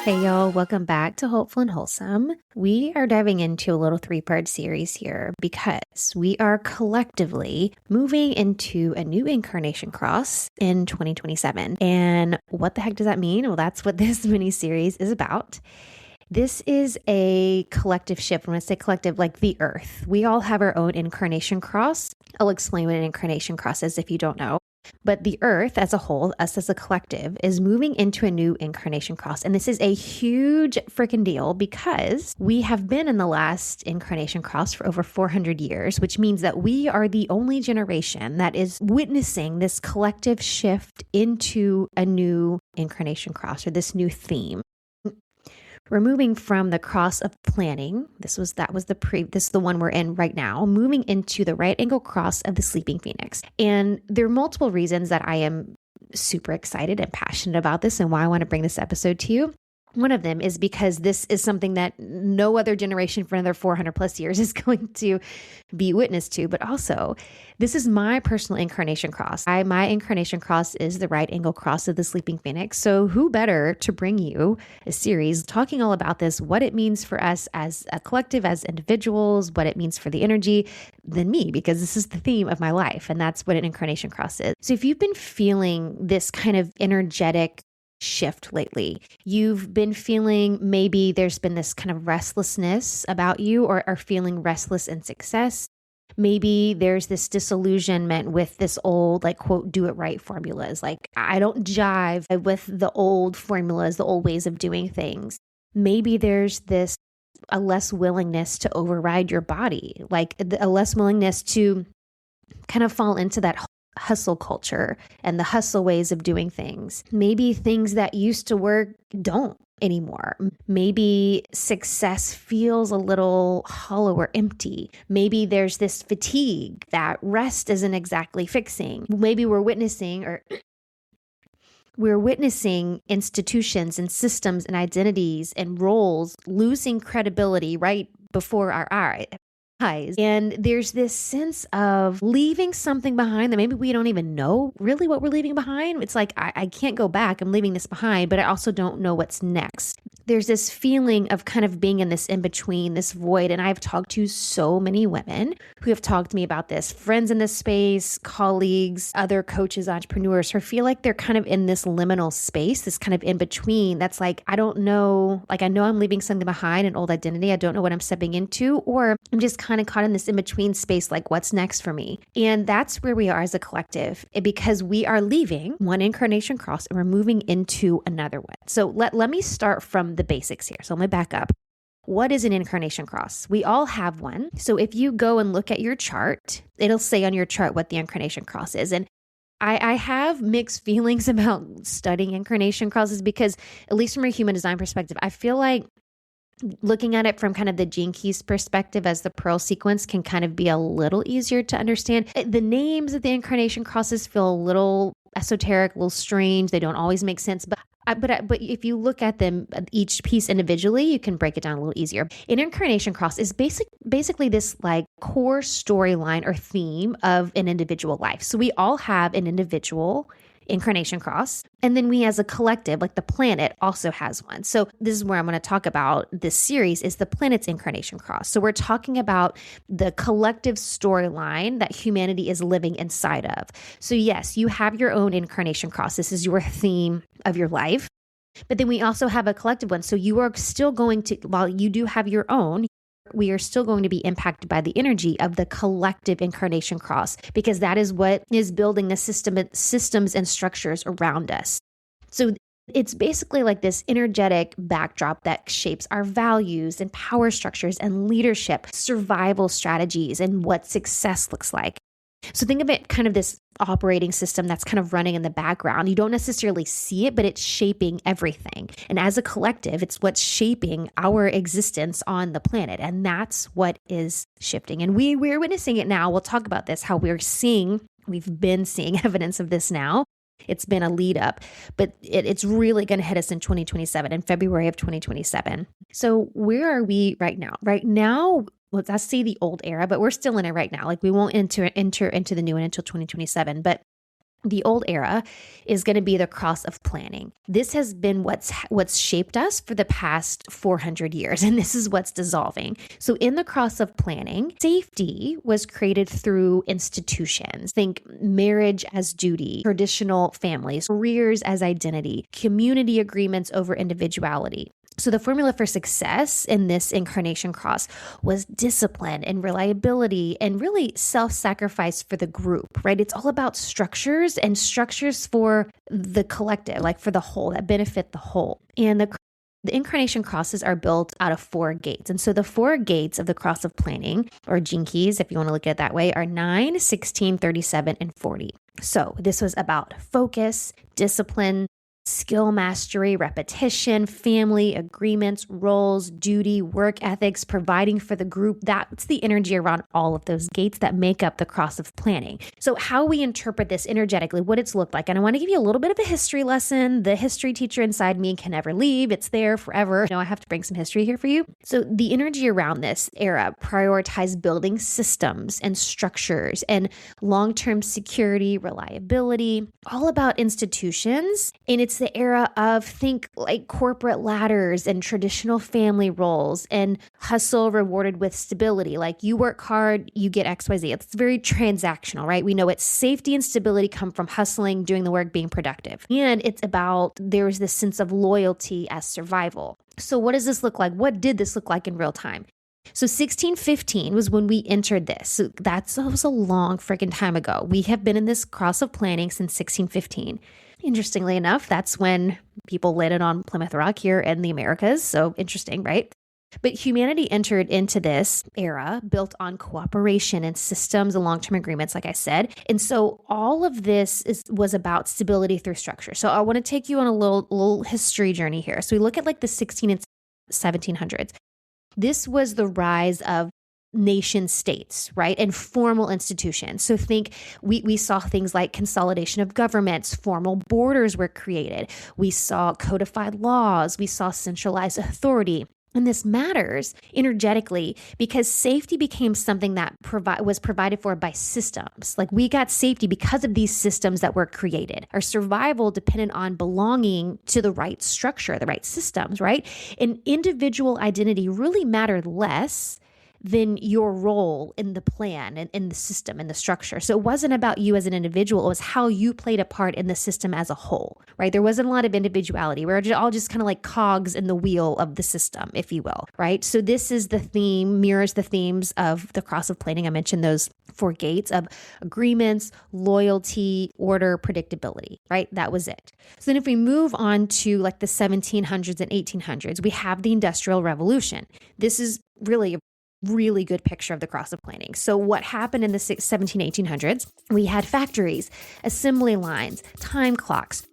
Hey y'all, welcome back to Hopeful and Wholesome. We are diving into a little 3-part series here because we are collectively moving into a new incarnation cross in 2027. And what the heck does that mean? Well, that's what this mini series is about. This is a collective shift. When I say collective, like the earth, we all have our own incarnation cross. I'll explain what an incarnation cross is if you don't know. But the earth as a whole, us as a collective, is moving into a new incarnation cross. And this is a huge freaking deal because we have been in the last incarnation cross for over 400 years, which means that we are the only generation that is witnessing this collective shift into a new incarnation cross or this new theme. We're moving from the cross of planning. This is the one we're in right now, moving into the right angle cross of the sleeping phoenix. And there are multiple reasons that I am super excited and passionate about this and why I want to bring this episode to you. One of them is because this is something that no other generation for another 400 plus years is going to be witness to. But also, this is my personal incarnation cross. My incarnation cross is the right angle cross of the sleeping phoenix. So who better to bring you a series talking all about this, what it means for us as a collective, as individuals, what it means for the energy than me, because this is the theme of my life. And that's what an incarnation cross is. So if you've been feeling this kind of energetic shift lately, you've been feeling maybe there's been this kind of restlessness about you or are feeling restless in success. Maybe there's this disillusionment with this old, like, quote, do it right formulas. Like, I don't jive with the old formulas, the old ways of doing things. Maybe there's a less willingness to override your body, like a less willingness to kind of fall into that hustle culture and the hustle ways of doing things. Maybe things that used to work don't anymore. Maybe success feels a little hollow or empty. Maybe there's this fatigue that rest isn't exactly fixing. Maybe we're witnessing institutions and systems and identities and roles losing credibility right before our eyes. And there's this sense of leaving something behind that maybe we don't even know really what we're leaving behind. It's like, I can't go back. I'm leaving this behind, but I also don't know what's next. There's this feeling of kind of being in this in-between, this void. And I've talked to so many women who have talked to me about this, friends in this space, colleagues, other coaches, entrepreneurs who feel like they're kind of in this liminal space, this kind of in-between that's like, I don't know, like I know I'm leaving something behind, an old identity. I don't know what I'm stepping into, or I'm just kind of caught in this in-between space, like what's next for me? And that's where we are as a collective, because we are leaving one incarnation cross and we're moving into another one. So let me start from the basics here. So let me back up. What is an incarnation cross? We all have one. So if you go and look at your chart, it'll say on your chart what the incarnation cross is. And I have mixed feelings about studying incarnation crosses because, at least from a human design perspective, I feel like looking at it from kind of the gene keys perspective as the pearl sequence can kind of be a little easier to understand. The names of the incarnation crosses feel a little esoteric, a little strange. They don't always make sense, but if you look at them, each piece individually, you can break it down a little easier. An incarnation cross is basically this like core storyline or theme of an individual life. So we all have an individual incarnation cross. And then we as a collective, like the planet also has one. So this is where I'm going to talk about this series is the planet's incarnation cross. So we're talking about the collective storyline that humanity is living inside of. So yes, you have your own incarnation cross. This is your theme of your life. But then we also have a collective one. So you are still going to, while you do have your own, we are still going to be impacted by the energy of the collective incarnation cross, because that is what is building the systems and structures around us. So it's basically like this energetic backdrop that shapes our values and power structures and leadership, survival strategies, and what success looks like. So think of it kind of this operating system that's kind of running in the background. You don't necessarily see it, but it's shaping everything. And as a collective, it's what's shaping our existence on the planet. And that's what is shifting. And we're witnessing it now. We'll talk about this, how we've been seeing evidence of this now. It's been a lead up, but it's really going to hit us in 2027, in February of 2027. So where are we right now? Right now, let's see the old era, but we're still in it right now. Like we won't enter into the new one until 2027, but the old era is going to be the cross of planning. This has been what's shaped us for the past 400 years, and this is what's dissolving. So in the cross of planning, safety was created through institutions. Think marriage as duty, traditional families, careers as identity, community agreements over individuality. So the formula for success in this incarnation cross was discipline and reliability and really self-sacrifice for the group, right? It's all about structures and structures for the collective, like for the whole, that benefit the whole. And the incarnation crosses are built out of 4 gates. And so the 4 gates of the cross of planning, or gene keys, if you want to look at it that way, are 9, 16, 37, and 40. So this was about focus, discipline, skill mastery, repetition, family, agreements, roles, duty, work ethics, providing for the group. That's the energy around all of those gates that make up the cross of planning. So how we interpret this energetically, what it's looked like. And I want to give you a little bit of a history lesson. The history teacher inside me can never leave. It's there forever. I have to bring some history here for you. So the energy around this era prioritized building systems and structures and long-term security, reliability, all about institutions. And it's the era of, think like corporate ladders and traditional family roles and hustle rewarded with stability. Like you work hard, you get XYZ. It's very transactional, right? We know it's safety and stability come from hustling, doing the work, being productive. And it's about, there's this sense of loyalty as survival. So what does this look like? What did this look like in real time? So 1615 was when we entered this. So that was a long freaking time ago. We have been in this cross of planning since 1615. Interestingly enough, that's when people landed on Plymouth Rock here in the Americas. So interesting, right? But humanity entered into this era built on cooperation and systems and long-term agreements, like I said. And so all of this was about stability through structure. So I want to take you on a little history journey here. So we look at like the 16 and 1700s. This was the rise of nation states, right? And formal institutions. So think we saw things like consolidation of governments, formal borders were created. We saw codified laws. We saw centralized authority. And this matters energetically because safety became something that was provided for by systems. Like we got safety because of these systems that were created. Our survival depended on belonging to the right structure, the right systems, right? And individual identity really mattered less than your role in the plan and in the system and the structure. So it wasn't about you as an individual. It was how you played a part in the system as a whole, right? There wasn't a lot of individuality. We're all just kind of like cogs in the wheel of the system, if you will, right? So this is the theme, mirrors the themes of the cross of planning. I mentioned those 4 gates of agreements, loyalty, order, predictability, right? That was it. So then if we move on to like the 1700s and 1800s, we have the Industrial Revolution. This is really good picture of the cross of planning. So what happened in the 1800s, we had factories, assembly lines, time clocks.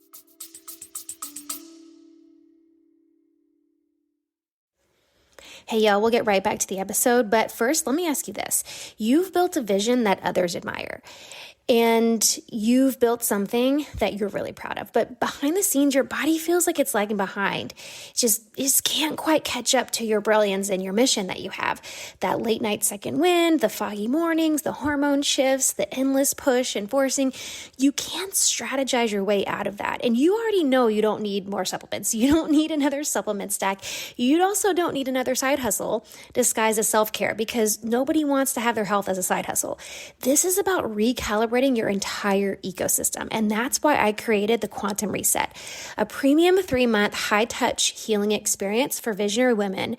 Hey, y'all, we'll get right back to the episode. But first, let me ask you this. You've built a vision that others admire. And you've built something that you're really proud of. But behind the scenes, your body feels like it's lagging behind. It just can't quite catch up to your brilliance and your mission that you have. That late night second wind, the foggy mornings, the hormone shifts, the endless push and forcing. You can't strategize your way out of that. And you already know you don't need more supplements. You don't need another supplement stack. You also don't need another side hustle disguised as self-care because nobody wants to have their health as a side hustle. This is about recalibrating your entire ecosystem. And that's why I created the Quantum Reset, a premium 3-month high-touch healing experience for visionary women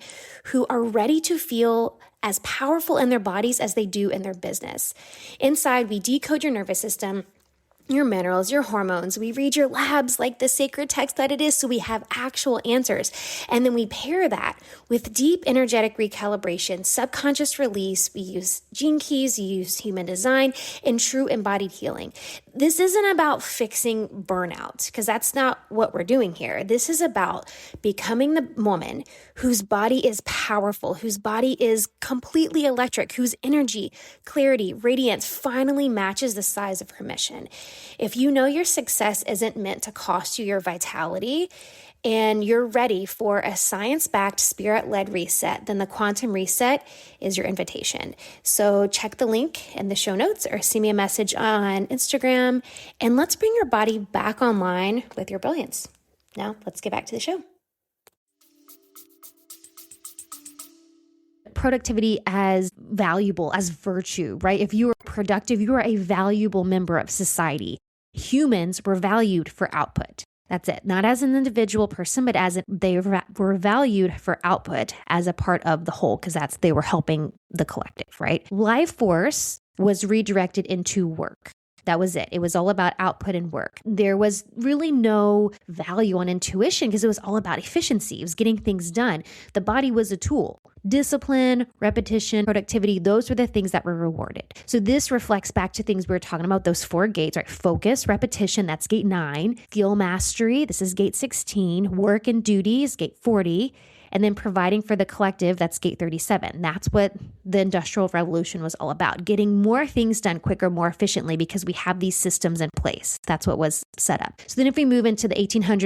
who are ready to feel as powerful in their bodies as they do in their business. Inside, we decode your nervous system, your minerals, your hormones. We read your labs like the sacred text that it is, so we have actual answers. And then we pair that with deep energetic recalibration, subconscious release. We use gene keys, we use human design, and true embodied healing. This isn't about fixing burnout, because that's not what we're doing here. This is about becoming the woman whose body is powerful, whose body is completely electric, whose energy, clarity, radiance finally matches the size of her mission. If you know your success isn't meant to cost you your vitality, and you're ready for a science-backed, spirit-led reset, then the quantum reset is your invitation. So check the link in the show notes or send me a message on Instagram, and let's bring your body back online with your brilliance. Now, let's get back to the show. Productivity as valuable, as virtue, right? If you are productive, you are a valuable member of society. Humans were valued for output. That's it. Not as an individual person, but as they were valued for output as a part of the whole, because they were helping the collective, right? Life force was redirected into work. That was it. It was all about output and work. There was really no value on intuition because it was all about efficiency. It was getting things done. The body was a tool. Discipline, repetition, productivity, those were the things that were rewarded. So this reflects back to things we were talking about, those 4 gates, right? Focus, repetition, that's gate 9. Skill mastery, this is gate 16. Work and duties, gate 40. And then providing for the collective, that's gate 37. That's what the Industrial Revolution was all about, getting more things done quicker, more efficiently, because we have these systems in place. That's what was set up. So then if we move into the 1800s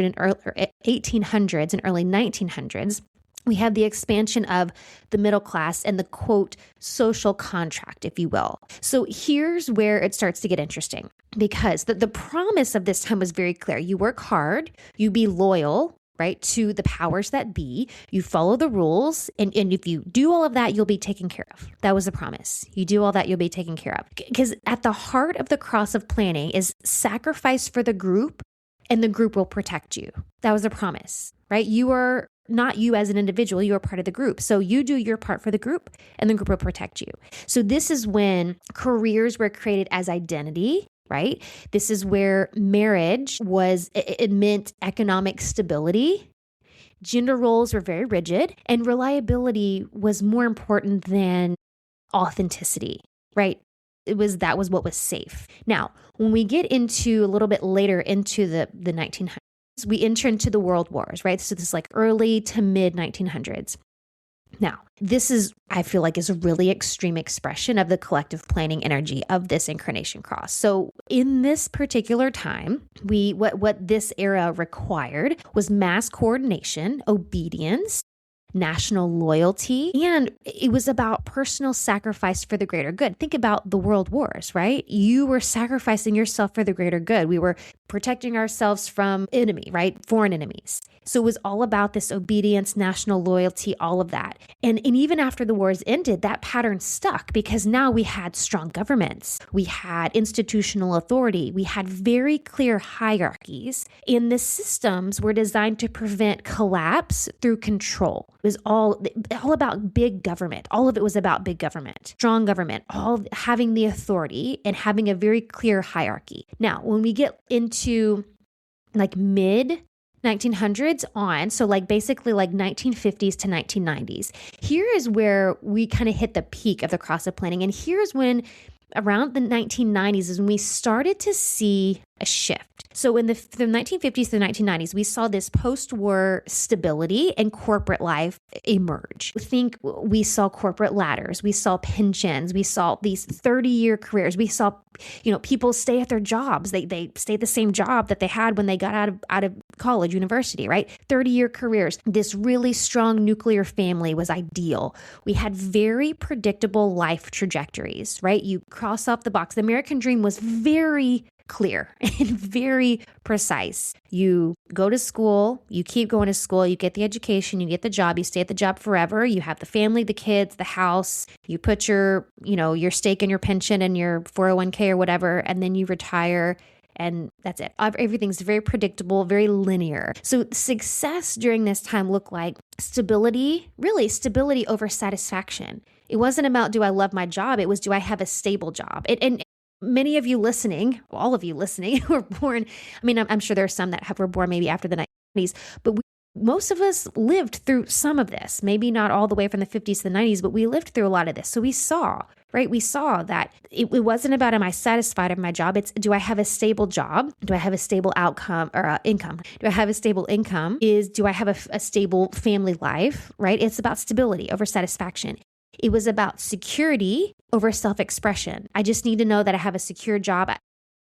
and early 1900s, we have the expansion of the middle class and the, quote, social contract, if you will. So here's where it starts to get interesting, because the promise of this time was very clear. You work hard, you be loyal, right, to the powers that be, you follow the rules, and if you do all of that, you'll be taken care of. That was the promise. You do all that, you'll be taken care of. Because at the heart of the cross of planning is sacrifice for the group, and the group will protect you. That was a promise, right? You are not you as an individual, you are part of the group. So you do your part for the group, and the group will protect you. So this is when careers were created as identity, right? This is where marriage it meant economic stability. Gender roles were very rigid, and reliability was more important than authenticity, right? That was what was safe. Now, when we get into a little bit later into the 1900s, we enter into the world wars, right? So this is like early to mid 1900s. Now, this is, I feel like, is a really extreme expression of the collective planning energy of this incarnation cross. So in this particular time, what this era required was mass coordination, obedience, national loyalty, and it was about personal sacrifice for the greater good. Think about the world wars, right? You were sacrificing yourself for the greater good. We were protecting ourselves from enemy, right? Foreign enemies. So it was all about this obedience, national loyalty, all of that. And even after the wars ended, that pattern stuck because now we had strong governments. We had institutional authority. We had very clear hierarchies. And the systems were designed to prevent collapse through control. It was all about big government. All of it was about big government, strong government, all having the authority and having a very clear hierarchy. Now, when we get into like mid 1900s on, so like basically like 1950s to 1990s, here is where we kind of hit the peak of the cross of planning. And here's when around the 1990s is when we started to see a shift. So in the 1950s to the 1990s, we saw this post-war stability and corporate life emerge. I think we saw corporate ladders, we saw pensions, we saw these 30-year careers. We saw, people stay at their jobs. They stay at the same job that they had when they got out of college, university, right? 30-year careers. This really strong nuclear family was ideal. We had very predictable life trajectories, right? You cross off the box. The American dream was very clear and very precise. You go to school, you keep going to school, you get the education, you get the job, you stay at the job forever, you have the family, the kids, the house, you put your stake in your pension and your 401k or whatever, and then you retire. And that's it. Everything's very predictable, very linear. So success during this time looked like stability, really stability over satisfaction. It wasn't about, do I love my job? It was, do I have a stable job? And many of you listening, all of you listening who were born, I'm sure there are some that were born maybe after the 90s, but most of us lived through some of this, maybe not all the way from the 50s to the 90s, but we lived through a lot of this. So we saw that it wasn't about, am I satisfied in my job? It's, do I have a stable job? Do I have a stable outcome or income? Do I have a stable income? Do I have a stable family life, right? It's about stability over satisfaction. It was about security over self-expression. I just need to know that I have a secure job.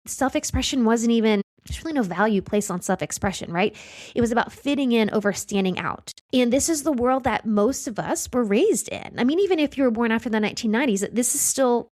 self-expression wasn't even, there's really no value placed on self-expression, right? It was about fitting in over standing out. And this is the world that most of us were raised in. I mean, even if you were born after the 1990s, this is still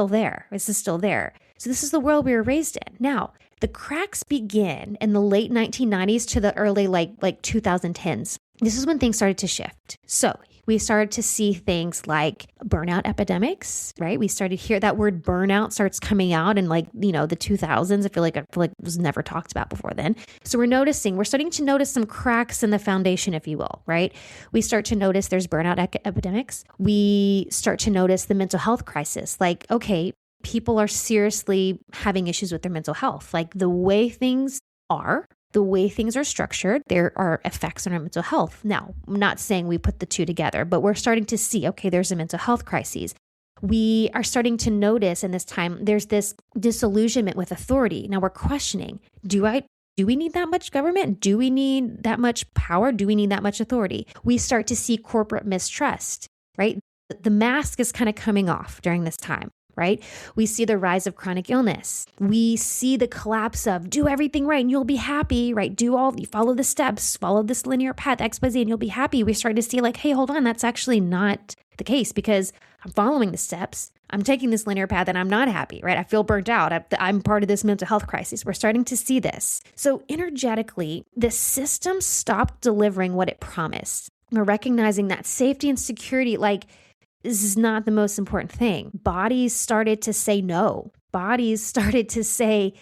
there. This is still there. So this is the world we were raised in. Now, the cracks begin in the late 1990s to the early like 2010s. This is when things started to shift. So we started to see things like burnout epidemics, right? We started to hear that word burnout starts coming out in like, the 2000s. I feel like it was never talked about before then. So we're starting to notice some cracks in the foundation, if you will, right? We start to notice there's burnout epidemics. We start to notice the mental health crisis. Like, okay, people are seriously having issues with their mental health. Like the way things are structured, there are effects on our mental health. Now, I'm not saying we put the two together, but we're starting to see, okay, there's a mental health crisis. We are starting to notice in this time, there's this disillusionment with authority. Now we're questioning, do we need that much government? Do we need that much power? Do we need that much authority? We start to see corporate mistrust, right? The mask is kind of coming off during this time. Right? We see the rise of chronic illness. We see the collapse of do everything right and you'll be happy, right? Follow the steps, follow this linear path, XYZ, and you'll be happy. We start to see like, hey, hold on, that's actually not the case because I'm following the steps. I'm taking this linear path and I'm not happy, right? I feel burnt out. I'm part of this mental health crisis. We're starting to see this. So energetically, the system stopped delivering what it promised. We're recognizing that safety and security, this is not the most important thing. Bodies started to say no. Bodies started to say,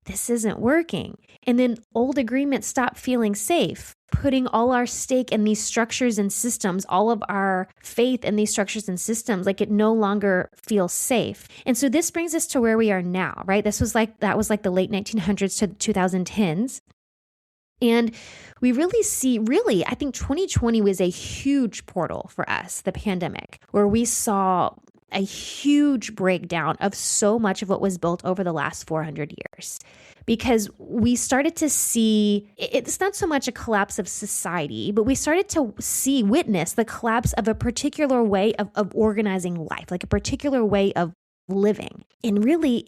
this isn't working. And then old agreements stopped feeling safe, putting all our stake in these structures and systems, all of our faith in these structures and systems, like it no longer feels safe. And so this brings us to where we are now, right? That was like the late 1900s to the 2010s. And we I think 2020 was a huge portal for us, the pandemic, where we saw a huge breakdown of so much of what was built over the last 400 years. Because we started to see, it's not so much a collapse of society, but we started to witness the collapse of a particular way of organizing life, like a particular way of living. And really,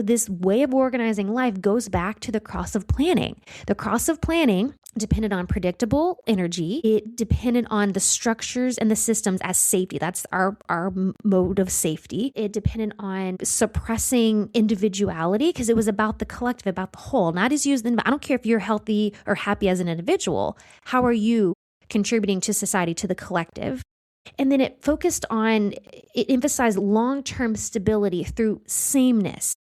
this way of organizing life goes back to the cross of planning. The cross of planning depended on predictable energy. It depended on the structures and the systems as safety. That's our mode of safety. It depended on suppressing individuality because it was about the collective, about the whole, not as used. I don't care if you're healthy or happy as an individual. How are you contributing to society, to the collective? And then it emphasized long-term stability through sameness,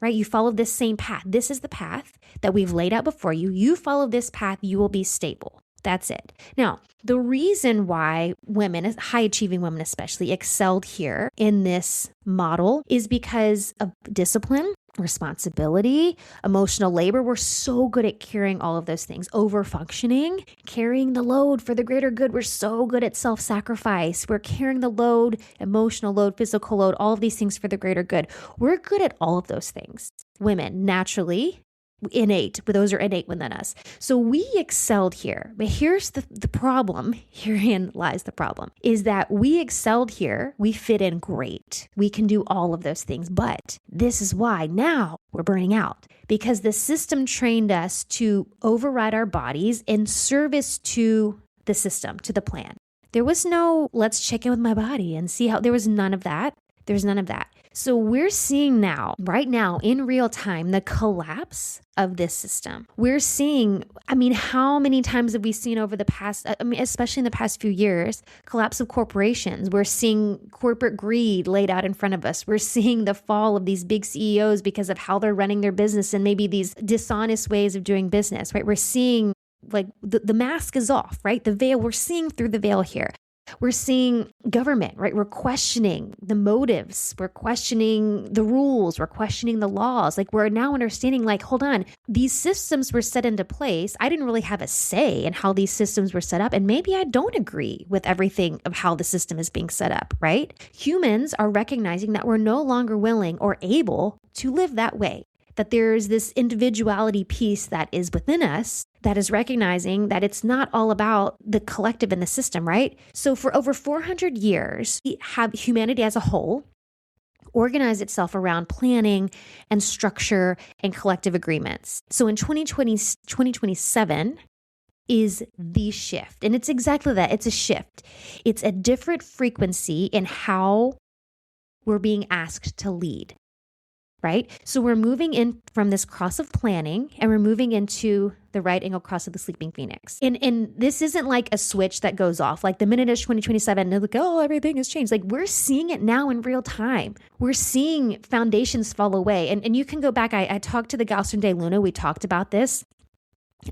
right? You follow this same path. This is the path that we've laid out before you. You follow this path, you will be stable. That's it. Now, the reason why women, high-achieving women especially, excelled here in this model is because of discipline, responsibility, emotional labor. We're so good at carrying all of those things. Over-functioning, carrying the load for the greater good. We're so good at self-sacrifice. We're carrying the load, emotional load, physical load, all of these things for the greater good. We're good at all of those things. Women, naturally, but those are innate within us. So we excelled here. But here's the problem. Herein lies the problem, is that we excelled here. We fit in great. We can do all of those things. But this is why now we're burning out, because the system trained us to override our bodies in service to the system, to the plan. There was no, let's check in with my body and see how, there was none of that. There's none of that. So we're seeing right now, in real time, the collapse of this system. We're seeing, how many times have we seen over the past, especially in the past few years, collapse of corporations. We're seeing corporate greed laid out in front of us. We're seeing the fall of these big CEOs because of how they're running their business and maybe these dishonest ways of doing business, right? We're seeing the mask is off, right? The veil, we're seeing through the veil here. We're seeing government, right? We're questioning the motives. We're questioning the rules. We're questioning the laws. We're now understanding, hold on, these systems were set into place. I didn't really have a say in how these systems were set up. And maybe I don't agree with everything of how the system is being set up, right? Humans are recognizing that we're no longer willing or able to live that way. That there's this individuality piece that is within us that is recognizing that it's not all about the collective and the system, right? So for over 400 years, we have humanity as a whole organize itself around planning and structure and collective agreements. So in 2027 is the shift. And it's exactly that. It's a shift. It's a different frequency in how we're being asked to lead, right? So we're moving in from this cross of planning and we're moving into the right angle cross of the sleeping phoenix. And this isn't like a switch that goes off. Like the minute it's 2027, and like, oh, everything has changed. Like we're seeing it now in real time. We're seeing foundations fall away. And you can go back. I talked to the Gaussian Day Luna. We talked about this.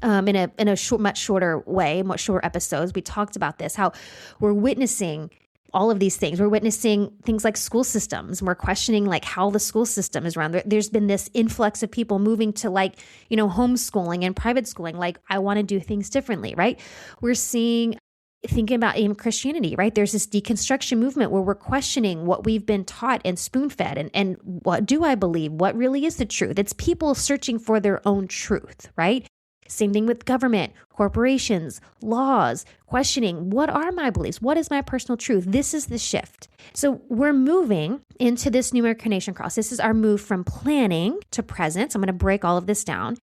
In a short, much shorter way, much shorter episodes, we talked about this, how we're witnessing all of these things. We're witnessing things like school systems. We're questioning like how the school system is run. There's been this influx of people moving to like, homeschooling and private schooling. Like I want to do things differently, right? We're thinking about even Christianity, right? There's this deconstruction movement where we're questioning what we've been taught and spoon-fed and what do I believe? What really is the truth? It's people searching for their own truth, right? Same thing with government, corporations, laws, questioning what are my beliefs? What is my personal truth? This is the shift. So we're moving into this new incarnation cross. This is our move from planning to presence. I'm going to break all of this down.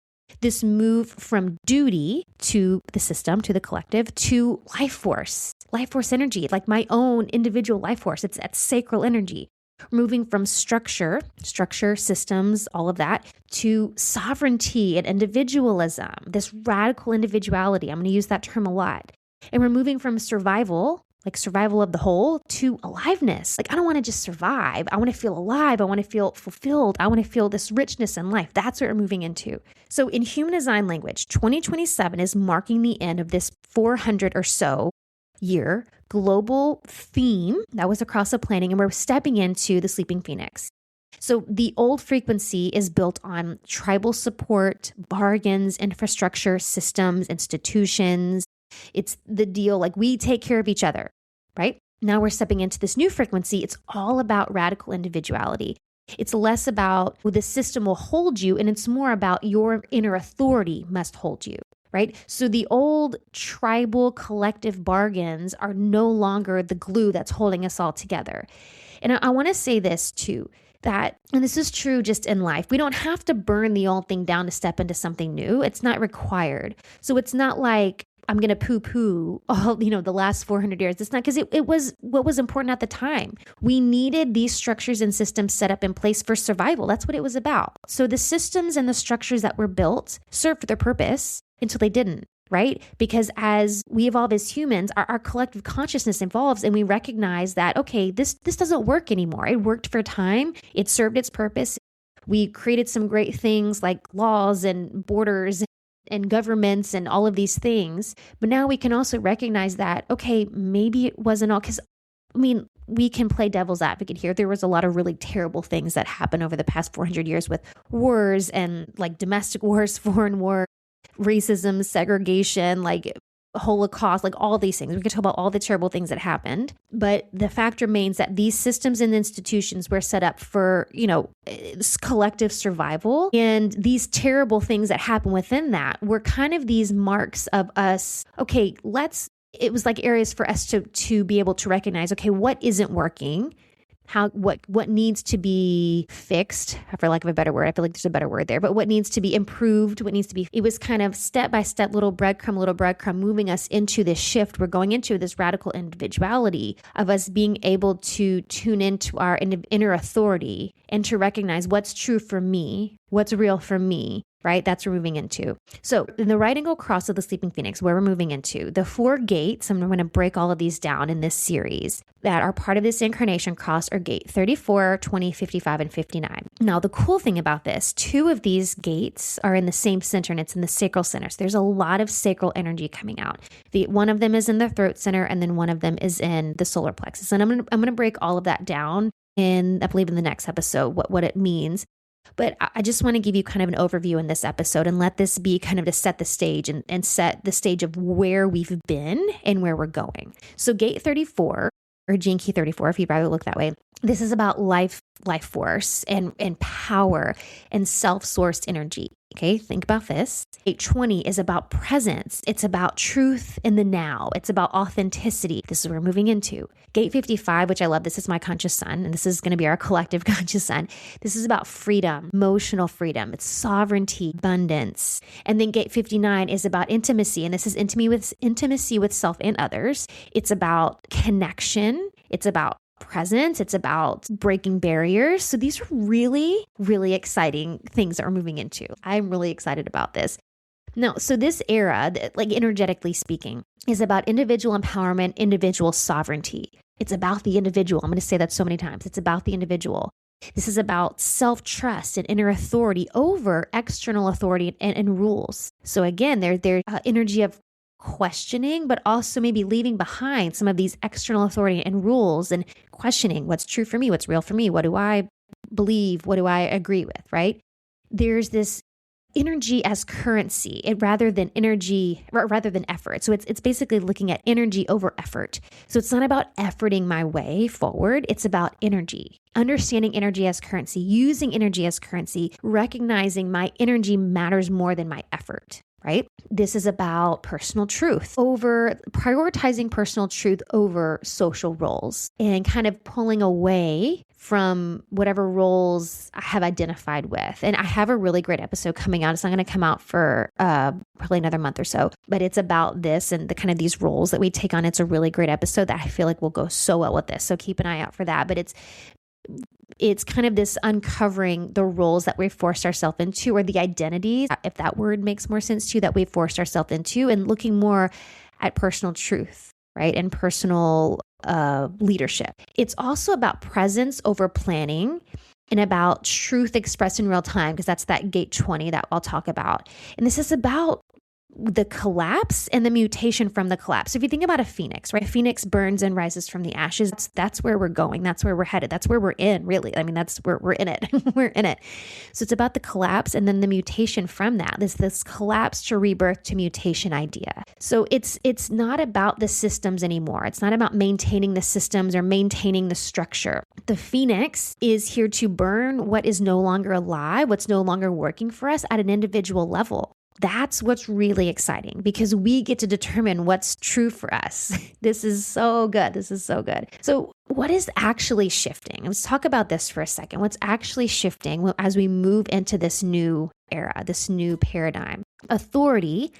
This move from duty to the system, to the collective, to life force energy, like my own individual life force. It's that sacral energy. Moving from structure, systems, all of that, to sovereignty and individualism, this radical individuality. I'm going to use that term a lot. And we're moving from survival, like survival of the whole, to aliveness. Like I don't want to just survive. I want to feel alive. I want to feel fulfilled. I want to feel this richness in life. That's what we're moving into. So in human design language, 2027 is marking the end of this 400 or so year global theme that was across the planning, and we're stepping into the sleeping phoenix. So the old frequency is built on tribal support, bargains, infrastructure, systems, institutions. It's the deal, like we take care of each other, right? Now we're stepping into this new frequency. It's all about radical individuality. It's less about the system will hold you, and it's more about your inner authority must hold you. Right? So the old tribal collective bargains are no longer the glue that's holding us all together. And I want to say this too, that, and this is true just in life, we don't have to burn the old thing down to step into something new. It's not required. So it's not like I'm going to poo-poo all, the last 400 years. It's not, because it was what was important at the time. We needed these structures and systems set up in place for survival. That's what it was about. So the systems and the structures that were built served their purpose until they didn't, right? Because as we evolve as humans, our collective consciousness evolves, and we recognize that, okay, this doesn't work anymore. It worked for a time. It served its purpose. We created some great things like laws and borders and governments and all of these things. But now we can also recognize that, okay, maybe it wasn't all, because we can play devil's advocate here. There was a lot of really terrible things that happened over the past 400 years with wars and like domestic wars, foreign war, racism, segregation, like Holocaust, like all these things. We could talk about all the terrible things that happened. But the fact remains that these systems and institutions were set up for, collective survival. And these terrible things that happen within that were kind of these marks of us. Okay, it was like areas for us to be able to recognize, okay, what isn't working? What needs to be fixed, for lack of a better word. I feel like there's a better word there, but what needs to be improved, it was kind of step by step, little breadcrumb, moving us into this shift. We're going into this radical individuality of us being able to tune into our inner authority and to recognize what's true for me, what's real for me, right? That's what we're moving into. So in the right angle cross of the sleeping phoenix, where we're moving into, the 4 gates, I'm going to break all of these down in this series that are part of this incarnation cross are gate 34, 20, 55, and 59. Now, the cool thing about this, 2 of these gates are in the same center, and it's in the sacral center. So there's a lot of sacral energy coming out. One of them is in the throat center, and then one of them is in the solar plexus. And I'm going to break all of that down I believe in the next episode, what it means. But I just want to give you kind of an overview in this episode and let this be kind of to set the stage and set the stage of where we've been and where we're going. So gate 34, or gene key 34, if you'd rather look that way, this is about life force and power and self-sourced energy. Okay, think about this. Gate 20 is about presence. It's about truth in the now. It's about authenticity. This is what we're moving into. Gate 55, which I love, this is my conscious sun, and this is going to be our collective conscious sun. This is about freedom, emotional freedom. It's sovereignty, abundance. And then gate 59 is about intimacy, and this is intimacy with self and others. It's about connection. It's about presence. It's about breaking barriers. So these are really, really exciting things that we're moving into. I'm really excited about this. Now, so this era, like energetically speaking, is about individual empowerment, individual sovereignty. It's about the individual. I'm going to say that so many times. It's about the individual. This is about self-trust and inner authority over external authority and rules. So again, there's energy of questioning, but also maybe leaving behind some of these external authority and rules and questioning what's true for me, what's real for me, what do I believe, what do I agree with, right? There's this energy as currency rather than effort. So it's basically looking at energy over effort. So it's not about efforting my way forward. It's about energy, understanding energy as currency, using energy as currency, recognizing my energy matters more than my effort. Right? This is about personal truth over prioritizing personal truth over social roles and kind of pulling away from whatever roles I have identified with. And I have a really great episode coming out. It's not going to come out for probably another month or so, but it's about this and the kind of these roles that we take on. It's a really great episode that I feel like will go so well with this. So keep an eye out for that. But it's kind of this uncovering the roles that we've forced ourselves into, or the identities, if that word makes more sense to you, that we've forced ourselves into, and looking more at personal truth, right? And personal leadership. It's also about presence over planning and about truth expressed in real time, because that's that gate 20 that I'll talk about. And this is about the collapse and the mutation from the collapse. So if you think about a phoenix, right? A phoenix burns and rises from the ashes. That's where we're going. That's where we're headed. That's where we're in, really. I mean, that's where we're in it. We're in it. So it's about the collapse and then the mutation from that. This collapse to rebirth to mutation idea. So it's not about the systems anymore. It's not about maintaining the systems or maintaining the structure. The phoenix is here to burn what is no longer alive, what's no longer working for us at an individual level. That's what's really exciting, because we get to determine what's true for us. This is so good. This is so good. So what is actually shifting? Let's talk about this for a second. What's actually shifting as we move into this new era, this new paradigm? Authority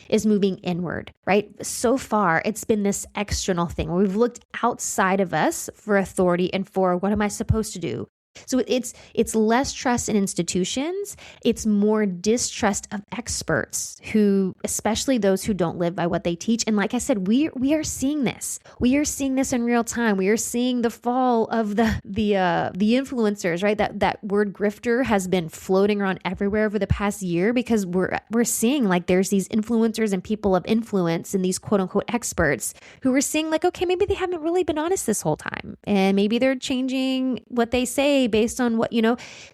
is moving inward, right? So far, it's been this external thing where we've looked outside of us for authority and for what am I supposed to do? So it's less trust in institutions. It's more distrust of experts who, especially those who don't live by what they teach. And like I said, we are seeing this. We are seeing this in real time. We are seeing the fall of the influencers, right? That word grifter has been floating around everywhere over the past year, because we're seeing like there's these influencers and people of influence and these quote unquote experts who are seeing like, okay, maybe they haven't really been honest this whole time, and maybe they're changing what they say based on what,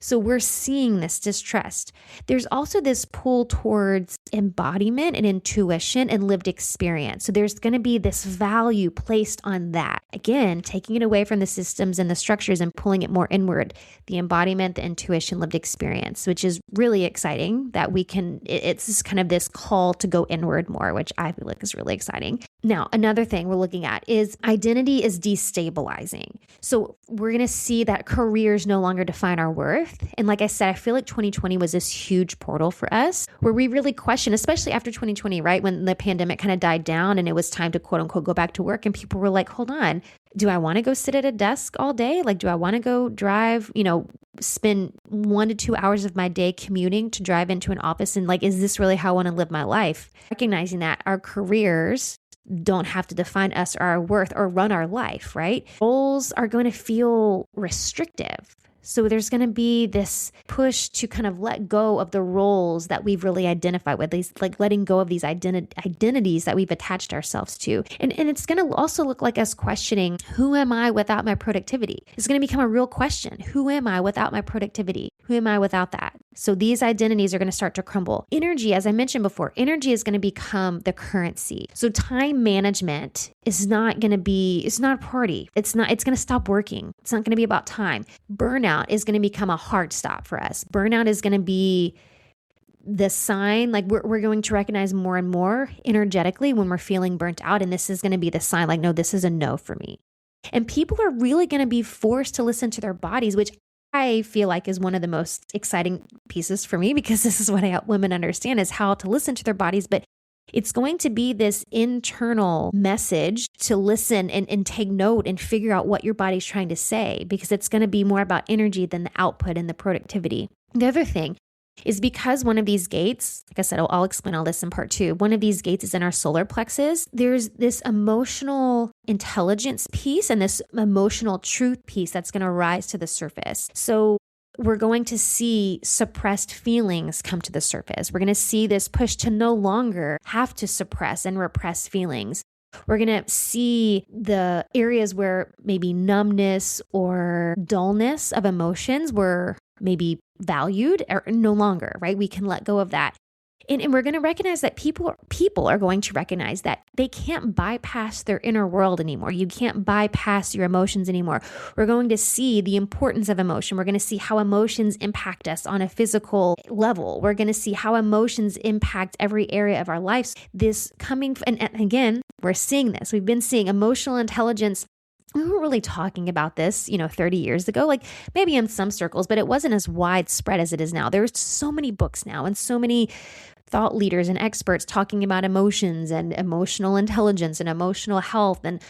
so we're seeing this distrust. There's also this pull towards embodiment and intuition and lived experience. So there's going to be this value placed on that. Again, taking it away from the systems and the structures and pulling it more inward, the embodiment, the intuition, lived experience, which is really exciting that we can, it's kind of this call to go inward more, which I feel like is really exciting. Now, another thing we're looking at is identity is destabilizing. So we're going to see that careers no longer define our worth. And like I said, I feel like 2020 was this huge portal for us where we really questioned, especially after 2020, right? When the pandemic kind of died down and it was time to quote unquote go back to work, and people were like, hold on, do I want to go sit at a desk all day? Like, do I want to go drive, spend 1 to 2 hours of my day commuting to drive into an office? And like, is this really how I want to live my life? Recognizing that our careers don't have to define us or our worth or run our life, right? Roles are going to feel restrictive. So there's going to be this push to kind of let go of the roles that we've really identified with, these like letting go of these identities that we've attached ourselves to. And it's going to also look like us questioning, who am I without my productivity? It's going to become a real question. Who am I without my productivity? Who am I without that? So these identities are going to start to crumble. Energy, as I mentioned before, energy is going to become the currency. So time management is not going to be, it's not a priority. It's going to stop working. It's not going to be about time. Burnout is going to become a hard stop for us. Burnout is going to be the sign, like we're going to recognize more and more energetically when we're feeling burnt out. And this is going to be the sign like, no, this is a no for me. And people are really going to be forced to listen to their bodies, which I feel like is one of the most exciting pieces for me, because this is what I help women understand, is how to listen to their bodies. But it's going to be this internal message to listen and take note and figure out what your body's trying to say, because it's going to be more about energy than the output and the productivity. The other thing is, because one of these gates, like I said, I'll explain all this in part 2. One of these gates is in our solar plexus. There's this emotional intelligence piece and this emotional truth piece that's going to rise to the surface. So we're going to see suppressed feelings come to the surface. We're going to see this push to no longer have to suppress and repress feelings. We're going to see the areas where maybe numbness or dullness of emotions were maybe valued or no longer, right? We can let go of that. And we're going to recognize that people are going to recognize that they can't bypass their inner world anymore. You can't bypass your emotions anymore. We're going to see the importance of emotion. We're going to see how emotions impact us on a physical level. We're going to see how emotions impact every area of our lives. This coming, and again, we're seeing this. We've been seeing emotional intelligence. We weren't really talking about this, 30 years ago, like maybe in some circles, but it wasn't as widespread as it is now. There's so many books now and so many thought leaders and experts talking about emotions and emotional intelligence and emotional health and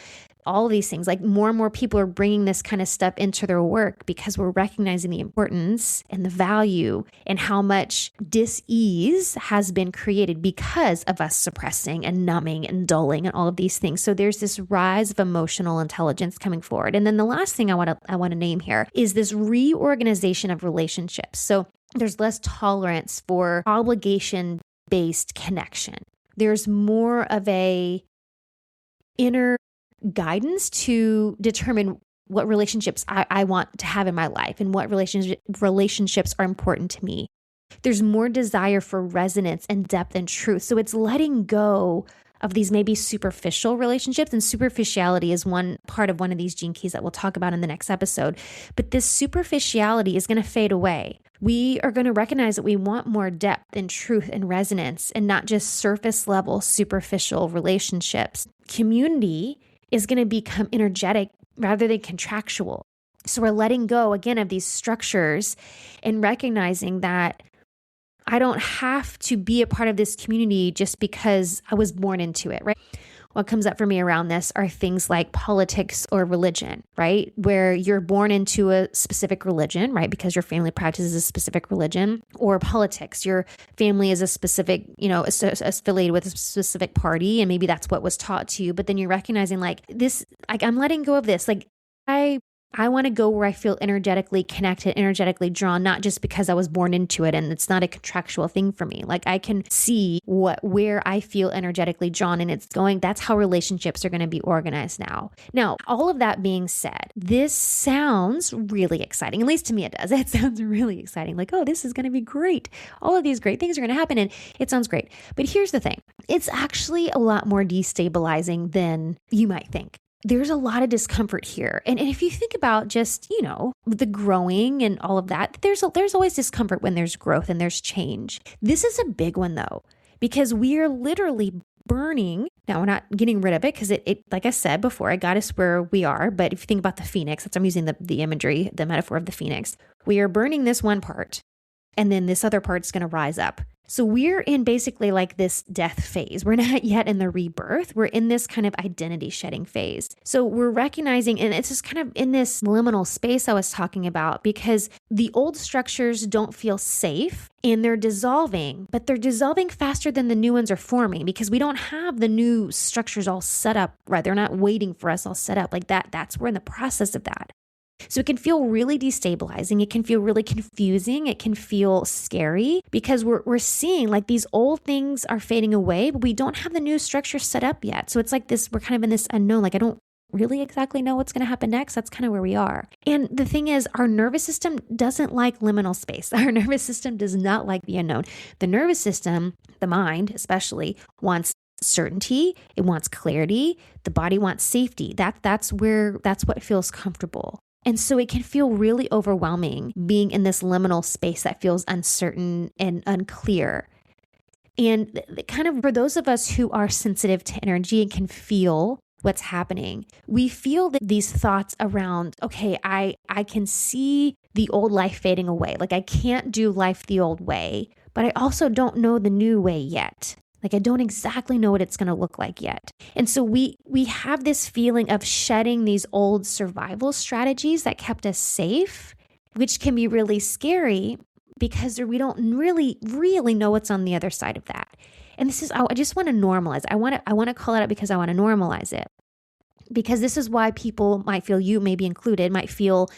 all of these things. Like more and more people are bringing this kind of stuff into their work, because we're recognizing the importance and the value and how much dis-ease has been created because of us suppressing and numbing and dulling and all of these things. So there's this rise of emotional intelligence coming forward. And then the last thing I want to name here is this reorganization of relationships. So there's less tolerance for obligation-based connection. There's more of a inner guidance to determine what relationships I want to have in my life and what relationships are important to me. There's more desire for resonance and depth and truth. So it's letting go of these maybe superficial relationships, and superficiality is one part of one of these gene keys that we'll talk about in the next episode. But this superficiality is going to fade away. We are going to recognize that we want more depth and truth and resonance, and not just surface level superficial relationships. Community is going to become energetic rather than contractual. So we're letting go again of these structures and recognizing that I don't have to be a part of this community just because I was born into it, right? What comes up for me around this are things like politics or religion, right? Where you're born into a specific religion, right? Because your family practices a specific religion, or politics. Your family is a specific, affiliated with a specific party, and maybe that's what was taught to you. But then you're recognizing like this, like I'm letting go of this. Like I want to go where I feel energetically connected, energetically drawn, not just because I was born into it and it's not a contractual thing for me. Like I can see where I feel energetically drawn, and it's going, that's how relationships are going to be organized now. Now, all of that being said, this sounds really exciting. At least to me it does. It sounds really exciting. Like, oh, this is going to be great. All of these great things are going to happen, and it sounds great. But here's the thing. It's actually a lot more destabilizing than you might think. There's a lot of discomfort here. And if you think about just, the growing and all of that, there's always discomfort when there's growth and there's change. This is a big one though, because we are literally burning. Now we're not getting rid of it because it, like I said before, it got us where we are. But if you think about the phoenix, I'm using the imagery, the metaphor of the phoenix. We are burning this one part, and then this other part's going to rise up. So we're in basically like this death phase. We're not yet in the rebirth. We're in this kind of identity shedding phase. So we're recognizing, and it's just kind of in this liminal space I was talking about, because the old structures don't feel safe and they're dissolving, but they're dissolving faster than the new ones are forming, because we don't have the new structures all set up, right? They're not waiting for us all set up like that. We're in the process of that. So it can feel really destabilizing. It can feel really confusing. It can feel scary, because we're seeing like these old things are fading away, but we don't have the new structure set up yet. So it's like this, we're kind of in this unknown, like I don't really exactly know what's going to happen next. That's kind of where we are. And the thing is, our nervous system doesn't like liminal space. Our nervous system does not like the unknown. The nervous system, the mind especially, wants certainty. It wants clarity. The body wants safety. That's what feels comfortable. And so it can feel really overwhelming being in this liminal space that feels uncertain and unclear. And kind of for those of us who are sensitive to energy and can feel what's happening, we feel that these thoughts around, okay, I can see the old life fading away. Like I can't do life the old way, but I also don't know the new way yet. Like I don't exactly know what it's going to look like yet. And so we have this feeling of shedding these old survival strategies that kept us safe, which can be really scary because we don't really know what's on the other side of that. And this is, I just want to normalize. I want to call it out because I want to normalize it. Because this is why people might feel, you maybe included, might feel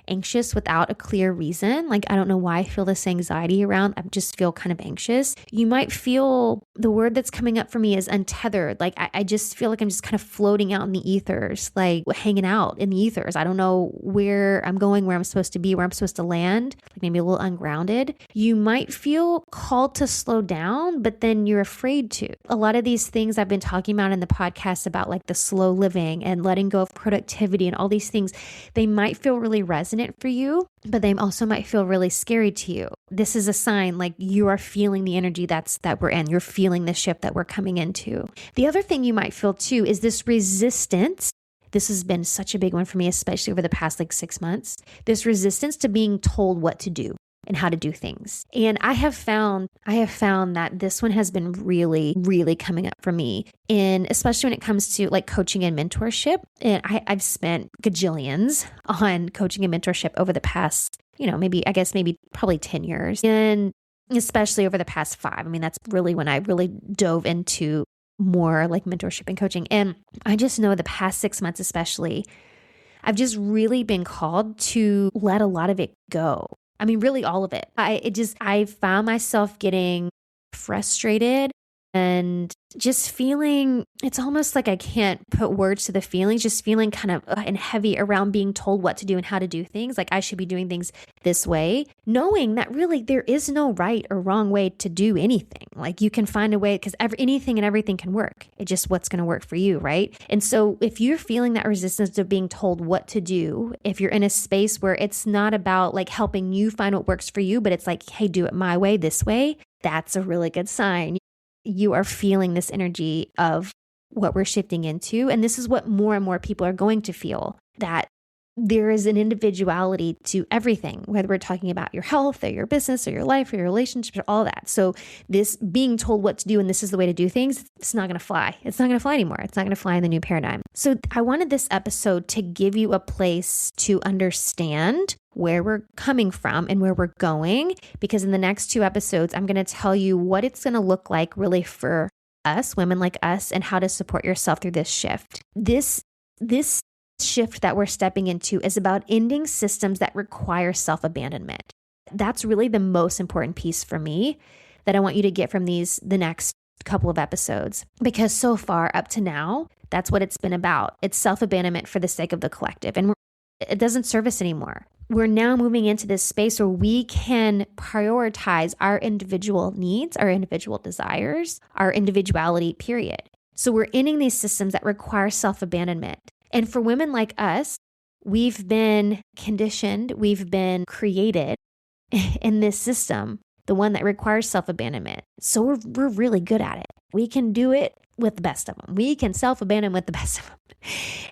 anxious without a clear reason. Like, I don't know why I feel this anxiety around. I just feel kind of anxious. You might feel, the word that's coming up for me is untethered. Like, I just feel like I'm just kind of floating out in the ethers, like hanging out in the ethers. I don't know where I'm going, where I'm supposed to be, where I'm supposed to land, like maybe a little ungrounded. You might feel called to slow down, but then you're afraid to. A lot of these things I've been talking about in the podcast about like the slow living and letting go of productivity and all these things, they might feel really resonant for you, but they also might feel really scary to you. This is a sign like you are feeling the energy that we're in. You're feeling the shift that we're coming into. The other thing you might feel too is this resistance. This has been such a big one for me, especially over the past like 6 months, this resistance to being told what to do and how to do things. And I have found that this one has been really, really coming up for me. And especially when it comes to like coaching and mentorship. And I've spent gajillions on coaching and mentorship over the past, maybe probably 10 years. And especially over the past 5. I mean, that's really when I really dove into more like mentorship and coaching. And I just know the past 6 months, especially, I've just really been called to let a lot of it go. I mean, really all of it. I found myself getting frustrated and just feeling, it's almost like I can't put words to the feelings, just feeling kind of and heavy around being told what to do and how to do things. Like I should be doing things this way, knowing that really there is no right or wrong way to do anything. Like you can find a way because anything and everything can work. It's just what's going to work for you, right? And so if you're feeling that resistance to being told what to do, if you're in a space where it's not about like helping you find what works for you, but it's like, hey, do it my way, this way, that's a really good sign. You are feeling this energy of what we're shifting into. And this is what more and more people are going to feel, that there is an individuality to everything, whether we're talking about your health or your business or your life or your relationships or all that. So this being told what to do and this is the way to do things, it's not going to fly. It's not going to fly anymore. It's not going to fly in the new paradigm. So I wanted this episode to give you a place to understand where we're coming from and where we're going, because in the next 2 episodes, I'm going to tell you what it's going to look like really for us, women like us, and how to support yourself through this shift. This shift that we're stepping into is about ending systems that require self-abandonment. That's really the most important piece for me that I want you to get from the next couple of episodes, because so far up to now, that's what it's been about. It's self-abandonment for the sake of the collective, and it doesn't serve us anymore. We're now moving into this space where we can prioritize our individual needs, our individual desires, our individuality, period. So we're ending these systems that require self-abandonment. And for women like us, we've been conditioned, we've been created in this system, the one that requires self-abandonment. So we're really good at it. We can do it with the best of them. We can self-abandon with the best of them.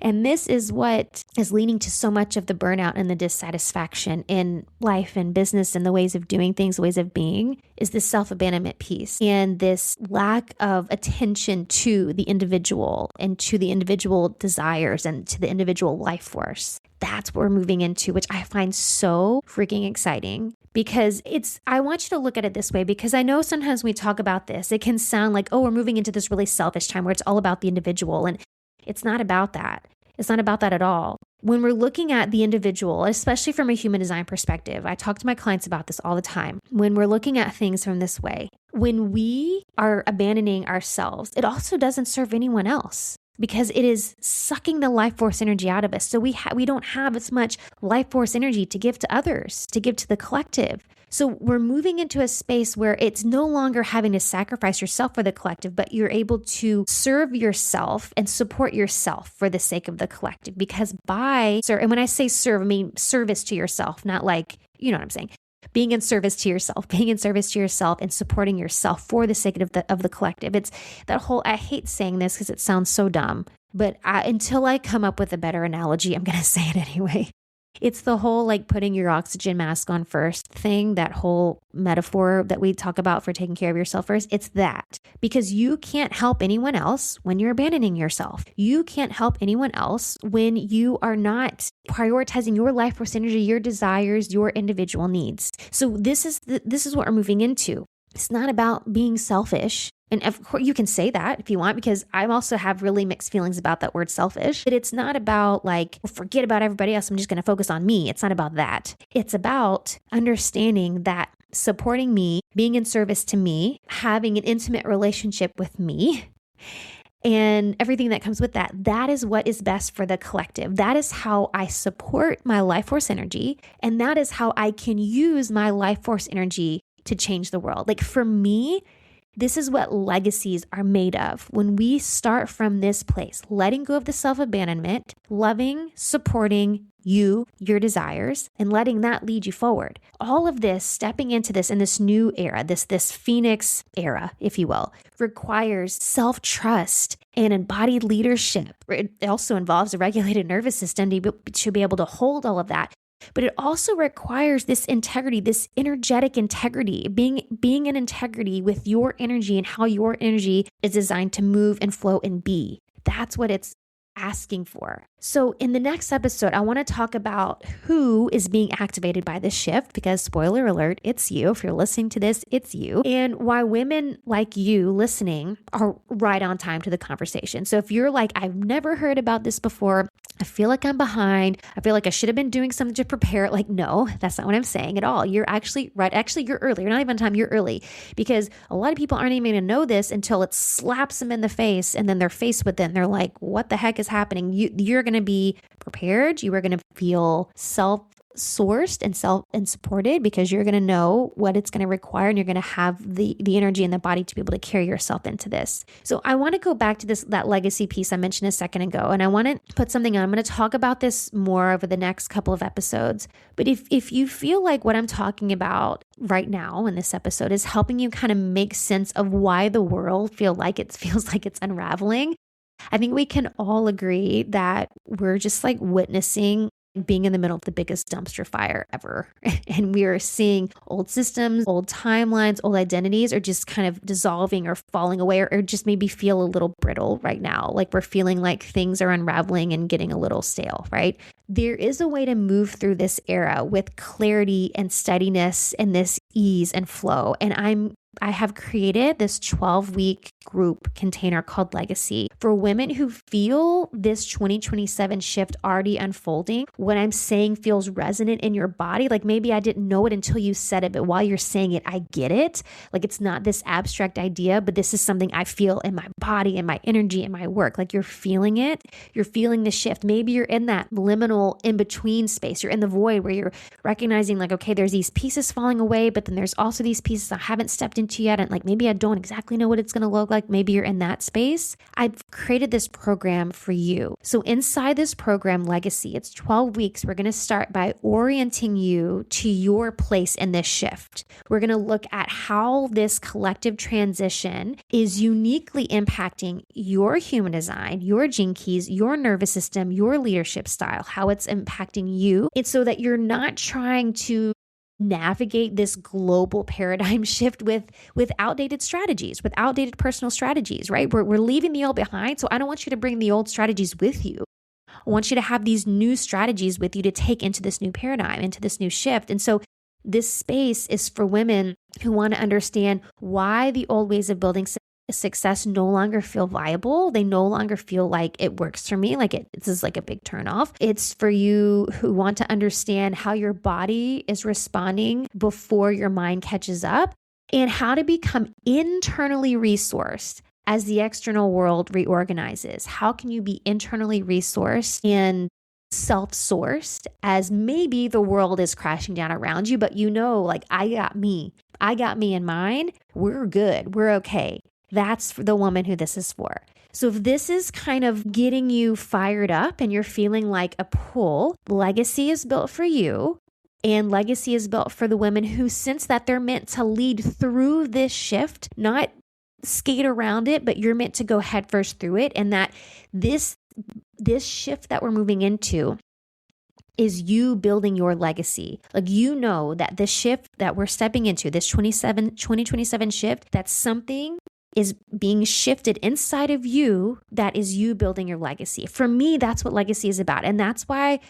And this is what is leading to so much of the burnout and the dissatisfaction in life and business and the ways of doing things, the ways of being, is this self-abandonment piece and this lack of attention to the individual and to the individual desires and to the individual life force. That's what we're moving into, which I find so freaking exciting. Because I want you to look at it this way, because I know sometimes we talk about this, it can sound like, oh, we're moving into this really selfish time where it's all about the individual. And it's not about that. It's not about that at all. When we're looking at the individual, especially from a human design perspective, I talk to my clients about this all the time. When we're looking at things from this way, when we are abandoning ourselves, it also doesn't serve anyone else, because it is sucking the life force energy out of us. So we don't have as much life force energy to give to others, to give to the collective. So we're moving into a space where it's no longer having to sacrifice yourself for the collective, but you're able to serve yourself and support yourself for the sake of the collective. Because and when I say serve, I mean service to yourself, not like, you know what I'm saying? Being in service to yourself and supporting yourself for the sake of the collective. It's that whole, I hate saying this because it sounds so dumb, but until I come up with a better analogy, I'm going to say it anyway. It's the whole like putting your oxygen mask on first thing, that whole metaphor that we talk about for taking care of yourself first. It's that, because you can't help anyone else when you're abandoning yourself. You can't help anyone else when you are not prioritizing your life force energy, your desires, your individual needs. So this is what we're moving into. It's not about being selfish. And of course, you can say that if you want, because I also have really mixed feelings about that word selfish. But it's not about like, forget about everybody else, I'm just going to focus on me. It's not about that. It's about understanding that supporting me, being in service to me, having an intimate relationship with me, and everything that comes with that, that is what is best for the collective. That is how I support my life force energy. And that is how I can use my life force energy to change the world. Like for me, this is what legacies are made of. When we start from this place, letting go of the self-abandonment, loving, supporting you, your desires, and letting that lead you forward. All of this, stepping into this in this new era, this Phoenix era, if you will, requires self-trust and embodied leadership. It also involves a regulated nervous system to be able to hold all of that. But it also requires this integrity, this energetic integrity, being in integrity with your energy and how your energy is designed to move and flow and be. That's what it's asking for. So in the next episode, I want to talk about who is being activated by this shift, because spoiler alert, it's you. If you're listening to this, it's you. And why women like you listening are right on time to the conversation. So if you're like, I've never heard about this before, I feel like I'm behind, I feel like I should have been doing something to prepare. Like, no, that's not what I'm saying at all. You're actually right. Actually, you're early. You're not even on time. You're early, because a lot of people aren't even going to know this until it slaps them in the face, and then they're faced with it and they're like, what the heck is happening? You're going to be prepared. You are going to feel self-sourced and supported, because you're going to know what it's going to require, and you're going to have the energy and the body to be able to carry yourself into this. So I want to go back to that legacy piece I mentioned a second ago, and I want to put something on. I'm going to talk about this more over the next couple of episodes. But if you feel like what I'm talking about right now in this episode is helping you kind of make sense of why the world feels like it's unraveling, I think we can all agree that we're just like witnessing being in the middle of the biggest dumpster fire ever. And we are seeing old systems, old timelines, old identities are just kind of dissolving or falling away, or just maybe feel a little brittle right now. Like we're feeling like things are unraveling and getting a little stale, right? There is a way to move through this era with clarity and steadiness and this ease and flow. And I have created this 12-week group container called Legacy for women who feel this 2027 shift already unfolding. What I'm saying feels resonant in your body. Like maybe I didn't know it until you said it, but while you're saying it, I get it. Like it's not this abstract idea, but this is something I feel in my body and my energy and my work. Like you're feeling it. You're feeling the shift. Maybe you're in that liminal in-between space. You're in the void where you're recognizing like, okay, there's these pieces falling away, but then there's also these pieces I haven't stepped into yet. And like, maybe I don't exactly know what it's going to look like. Maybe you're in that space. I've created this program for you. So inside this program, Legacy, it's 12 weeks. We're going to start by orienting you to your place in this shift. We're going to look at how this collective transition is uniquely impacting your human design, your gene keys, your nervous system, your leadership style, how it's impacting you. It's so that you're not trying to navigate this global paradigm shift with outdated strategies, with outdated personal strategies, right? We're leaving the old behind. So I don't want you to bring the old strategies with you. I want you to have these new strategies with you to take into this new paradigm, into this new shift. And so this space is for women who want to understand why the old ways of building success no longer feel viable. They no longer feel like it works for me. Like this is like a big turnoff. It's for you who want to understand how your body is responding before your mind catches up, and how to become internally resourced as the external world reorganizes. How can you be internally resourced and self-sourced as maybe the world is crashing down around you, but you know, like, I got me in mine. We're good. We're okay. That's for the woman who this is for. So if this is kind of getting you fired up and you're feeling like a pull, legacy is built for you. And legacy is built for the women who sense that they're meant to lead through this shift, not skate around it, but you're meant to go headfirst through it. And that this shift that we're moving into is you building your legacy. Like, you know that the shift that we're stepping into, this 2027 shift, that something is being shifted inside of you that is you building your legacy. For me, that's what legacy is about. And that's why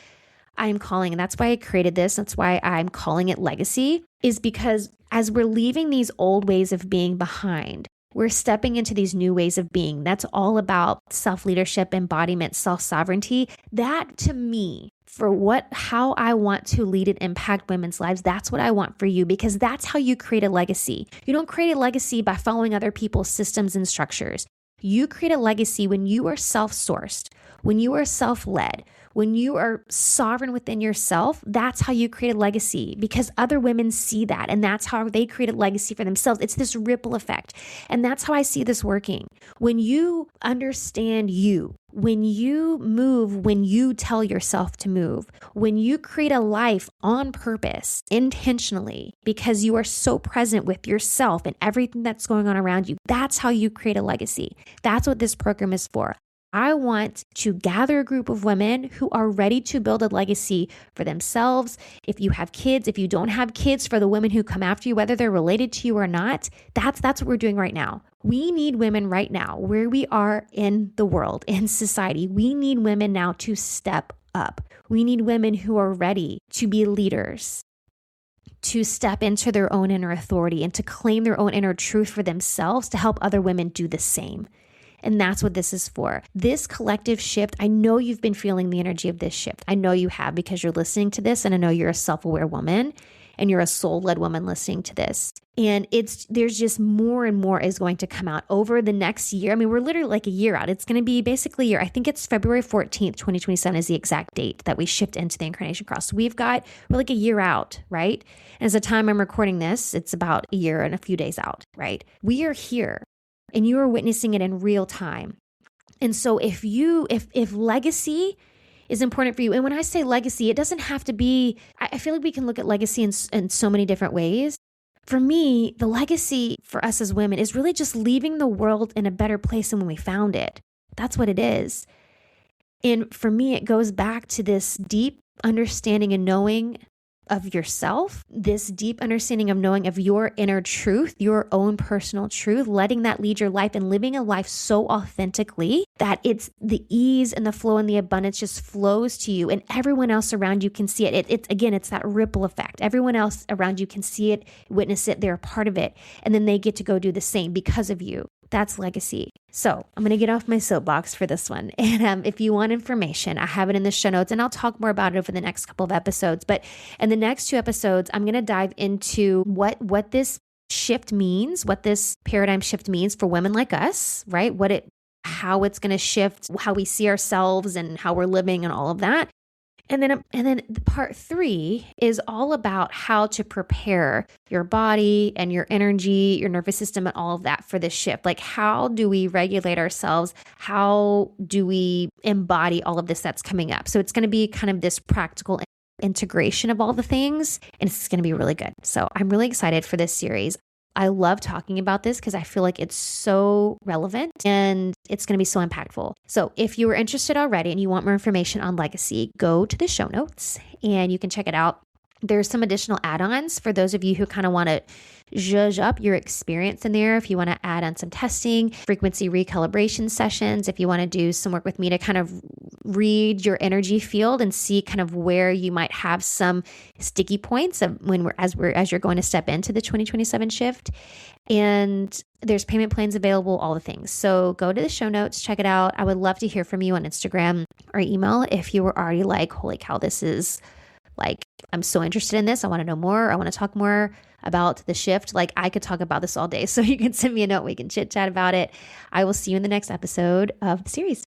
I'm calling, and that's why I created this. That's why I'm calling it legacy, is because as we're leaving these old ways of being behind, we're stepping into these new ways of being. That's all about self-leadership, embodiment, self-sovereignty. That, to me, for how I want to lead and impact women's lives, that's what I want for you, because that's how you create a legacy. You don't create a legacy by following other people's systems and structures. You create a legacy when you are self-sourced, when you are self-led, when you are sovereign within yourself. That's how you create a legacy, because other women see that, and that's how they create a legacy for themselves. It's this ripple effect. And that's how I see this working. When you understand you, when you move, when you tell yourself to move, when you create a life on purpose, intentionally, because you are so present with yourself and everything that's going on around you, that's how you create a legacy. That's what this program is for. I want to gather a group of women who are ready to build a legacy for themselves. If you have kids, if you don't have kids, for the women who come after you, whether they're related to you or not, that's what we're doing right now. We need women right now, where we are in the world, in society. We need women now to step up. We need women who are ready to be leaders, to step into their own inner authority and to claim their own inner truth for themselves, to help other women do the same. And that's what this is for. This collective shift, I know you've been feeling the energy of this shift. I know you have, because you're listening to this, and I know you're a self-aware woman and you're a soul-led woman listening to this. And there's just more and more is going to come out over the next year. I mean, we're literally like a year out. It's going to be basically a year. I think it's February 14th, 2027 is the exact date that we shift into the incarnation cross. So we're like a year out, right? And as the time I'm recording this, it's about a year and a few days out, right? We are here. And you are witnessing it in real time. And so if legacy is important for you, and when I say legacy, it doesn't have to be, I feel like we can look at legacy in so many different ways. For me, the legacy for us as women is really just leaving the world in a better place than when we found it. That's what it is. And for me, it goes back to this deep understanding and knowing of yourself, this deep understanding of knowing of your inner truth, your own personal truth, letting that lead your life and living a life so authentically that it's the ease and the flow and the abundance just flows to you, and everyone else around you can see it. It's that ripple effect. Everyone else around you can see it, witness it, they're a part of it, and then they get to go do the same because of you. That's legacy. So I'm going to get off my soapbox for this one. And if you want information, I have it in the show notes, and I'll talk more about it over the next couple of episodes. But in the next 2 episodes, I'm going to dive into what this shift means, what this paradigm shift means for women like us, right? How it's going to shift how we see ourselves and how we're living and all of that. And then part 3 is all about how to prepare your body and your energy, your nervous system, and all of that for this shift. Like, how do we regulate ourselves? How do we embody all of this that's coming up? So it's going to be kind of this practical integration of all the things, and it's going to be really good. So I'm really excited for this series. I love talking about this because I feel like it's so relevant and it's going to be so impactful. So if you were interested already and you want more information on legacy, go to the show notes and you can check it out. There's some additional add-ons for those of you who kind of want to zhuzh up your experience in there. If you want to add on some testing, frequency recalibration sessions, if you want to do some work with me to kind of read your energy field and see kind of where you might have some sticky points of as you're going to step into the 2027 shift. And there's payment plans available, all the things. So go to the show notes, check it out. I would love to hear from you on Instagram or email if you were already like, holy cow, this is like, I'm so interested in this. I want to know more. I want to talk more about the shift. Like, I could talk about this all day. So you can send me a note. We can chit chat about it. I will see you in the next episode of the series.